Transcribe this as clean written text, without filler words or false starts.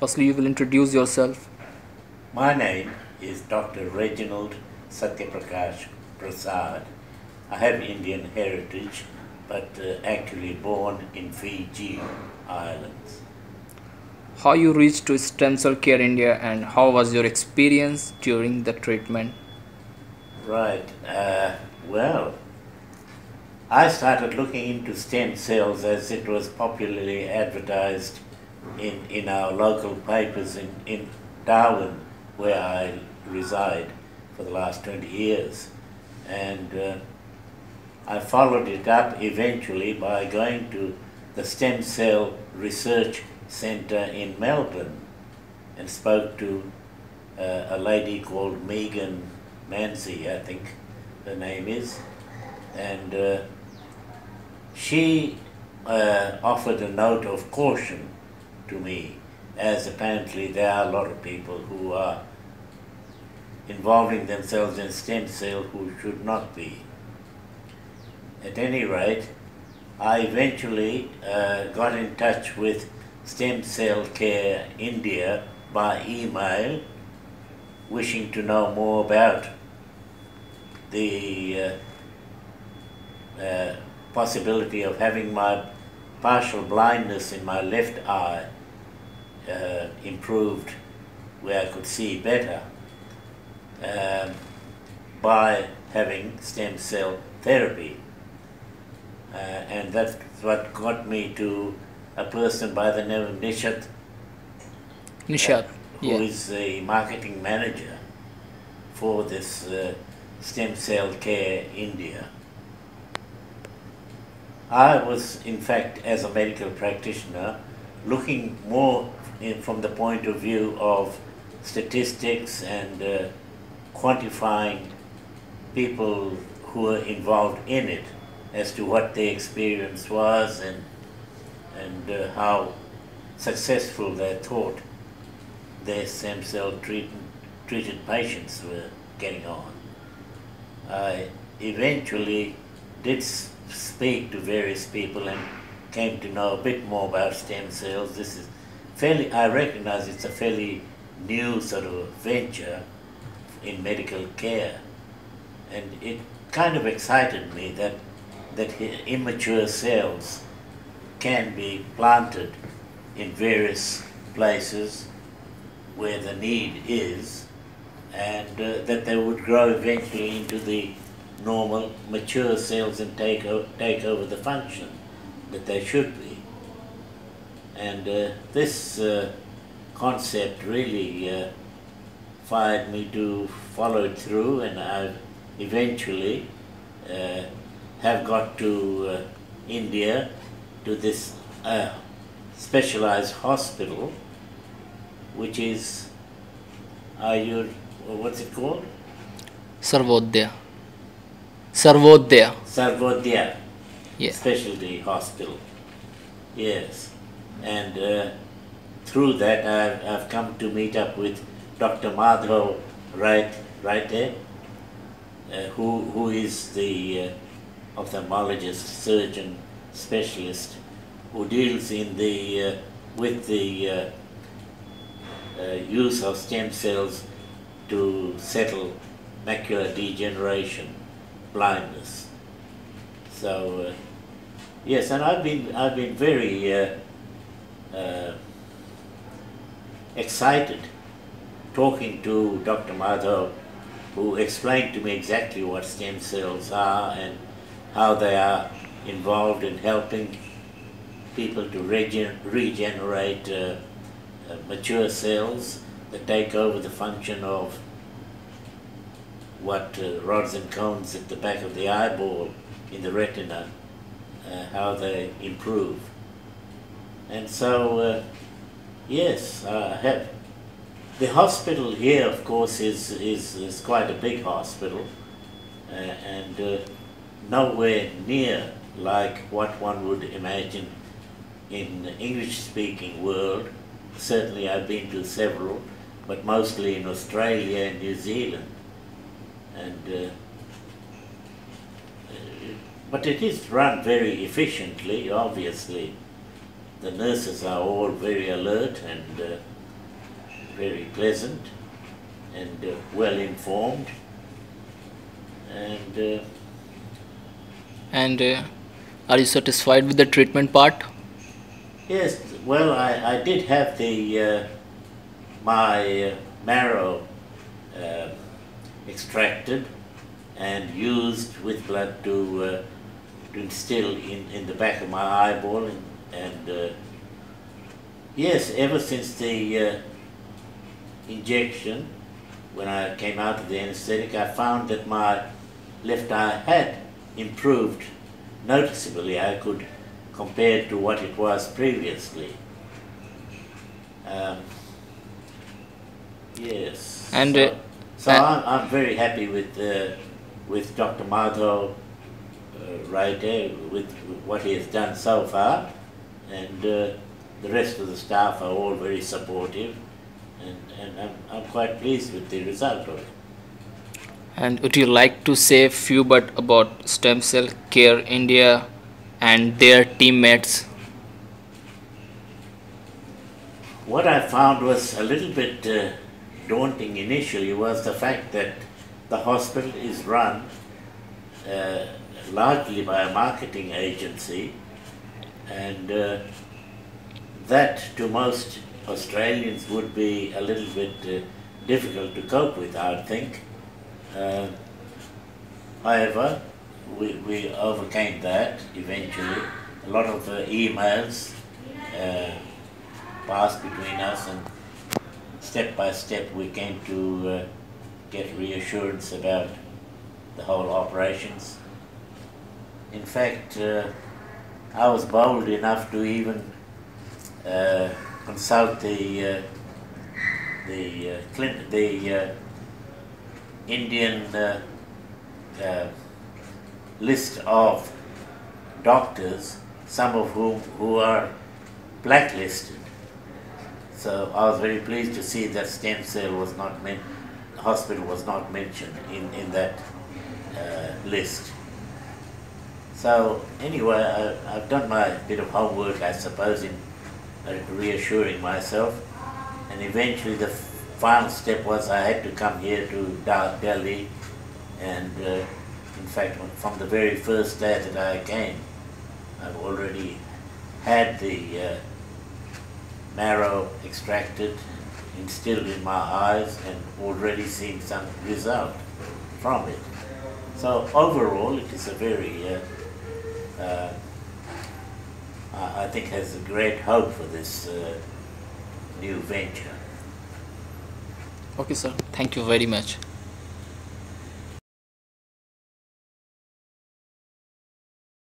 Firstly, you will introduce yourself. My name is Dr. Reginald Satyaprakash Prasad. I have Indian heritage, but actually born in Fiji Islands. How you reached to Stem Cell Care India and how was your experience during the treatment? Right. Well, I started looking into stem cells as it was popularly advertised in our local papers in Darwin, where I reside for the last 20 years. And I followed it up eventually by going to the Stem Cell Research Centre in Melbourne and spoke to a lady called Megan Manzi, I think her name is, and she offered a note of caution to me, as apparently there are a lot of people who are involving themselves in stem cell who should not be. At any rate, I eventually got in touch with Stem Cell Care India by email, wishing to know more about the possibility of having my partial blindness in my left eye improved, where I could see better, by having stem cell therapy. And that's what got me to a person by the name of Nishat, Nishad. who is the marketing manager for this Stem Cell Care India. I was, in fact, as a medical practitioner, looking more from the point of view of statistics and quantifying people who were involved in it as to what their experience was and how successful they thought their stem cell treated patients were getting on. I eventually did speak to various people and came to know a bit more about stem cells. This is fairly, I recognize it's a fairly new sort of venture in medical care, and it kind of excited me that immature cells can be planted in various places where the need is, and that they would grow eventually into the normal mature cells and take over the function that they should be. And this concept really fired me to follow it through, and I've eventually have got to India, to this specialized hospital, which is, what's it called? Sarvodaya. Sarvodaya. Sarvodaya Yeah. Specialty Hospital. Yes. And through that I've come to meet up with Dr. Madhav Raite, who is the ophthalmologist, surgeon, specialist, who deals in with the use of stem cells to settle macular degeneration, blindness. So yes, and I've been very excited talking to Dr. Madhav, who explained to me exactly what stem cells are and how they are involved in helping people to regenerate mature cells that take over the function of what rods and cones at the back of the eyeball in the retina, how they improve. And so, yes, I have. The hospital here, of course, is quite a big hospital, and nowhere near like what one would imagine in the English-speaking world. Certainly I've been to several, but mostly in Australia and New Zealand. And but it is run very efficiently, obviously. The nurses are all very alert, and very pleasant and well informed, and And are you satisfied with the treatment part? yes, well, I did have the my marrow extracted and used with blood to instill in the back of my eyeball, and yes, ever since the injection, when I came out of the anesthetic, I found that my left eye had improved noticeably. I could compare to what it was previously. Yes. And So I'm very happy with Dr. Madhav right there, with what he has done so far, and the rest of the staff are all very supportive, and I'm quite pleased with the result of it. And would you like to say a few but about Stem Cell Care India and their teammates? What I found was a little bit daunting initially was the fact that the hospital is run largely by a marketing agency, and that to most Australians would be a little bit difficult to cope with, I would think. However, we overcame that eventually. A lot of emails passed between us, and step by step we came to get reassurance about the whole operations. In fact, I was bold enough to even consult the Indian list of doctors, some of who are blacklisted. So I was very pleased to see that stem cell was not hospital was not mentioned in that list. So anyway, I've done my bit of homework, I suppose, in reassuring myself, and eventually the final step was I had to come here to Delhi, and in fact from the very first day that I came, I've already had the marrow extracted, instilled in my eyes, and already seeing some result from it. So overall it is a very, I think has a great hope for this new venture. Okay, sir. Thank you very much.